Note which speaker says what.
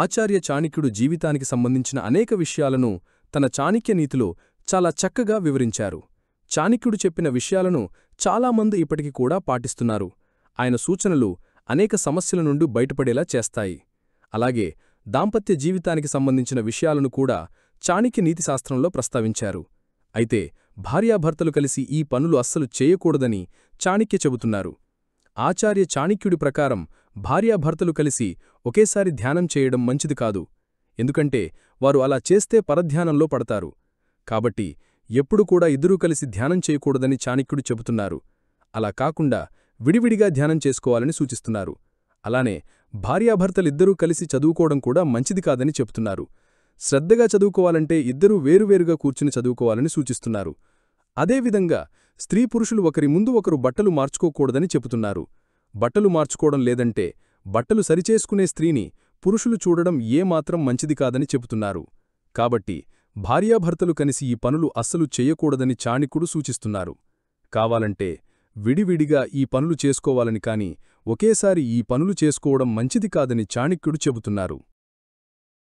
Speaker 1: ఆచార్య చాణక్యుడు జీవితానికి సంబంధించిన అనేక విషయాలను తన చాణక్య నీతిలో చాలా చక్కగా వివరించారు. చాణక్యుడు చెప్పిన విషయాలను చాలామంది ఇప్పటికి కూడా పాటిస్తున్నారు. ఆయన సూచనలు అనేక సమస్యల నుండి బయటపడేలా చేస్తాయి. అలాగే దాంపత్య జీవితానికి సంబంధించిన విషయాలను కూడా చాణక్య నీతిశాస్త్రంలో ప్రస్తావించారు. అయితే భార్యాభర్తలు కలిసి ఈ పనులు అస్సలు చేయకూడదని చాణక్య చెబుతున్నారు. ఆచార్య చాణక్యుడి ప్రకారం భార్యాభర్తలు కలిసి ఒకేసారి ధ్యానం చేయడం మంచిది కాదు. ఎందుకంటే వారు అలా చేస్తే పరధ్యానంలో పడతారు. కాబట్టి ఎప్పుడు కూడా ఇద్దరూ కలిసి ధ్యానం చేయకూడదని చాణక్యుడు చెబుతున్నారు. అలా కాకుండా విడివిడిగా ధ్యానం చేసుకోవాలని సూచిస్తున్నారు. అలానే భార్యాభర్తలిద్దరూ కలిసి చదువుకోవడం కూడా మంచిది కాదని చెబుతున్నారు. శ్రద్ధగా చదువుకోవాలంటే ఇద్దరూ వేరువేరుగా కూర్చుని చదువుకోవాలని సూచిస్తున్నారు. అదేవిధంగా స్త్రీ పురుషులు ఒకరి ముందు ఒకరు బట్టలు మార్చుకోకూడదని చెబుతున్నారు. బట్టలు మార్చుకోవడం లేదంటే బట్టలు సరిచేసుకునే స్త్రీని పురుషులు చూడడం ఏమాత్రం మంచిది కాదని చెబుతున్నారు. కాబట్టి భార్యాభర్తలు కలిసి ఈ పనులు అస్సలు చెయ్యకూడదని చాణక్యుడు సూచిస్తున్నారు. కావాలంటే విడివిడిగా ఈ పనులు చేసుకోవాలని కాని ఒకేసారి ఈ పనులు చేసుకోవడం మంచిది కాదని చాణక్యుడు చెబుతున్నారు.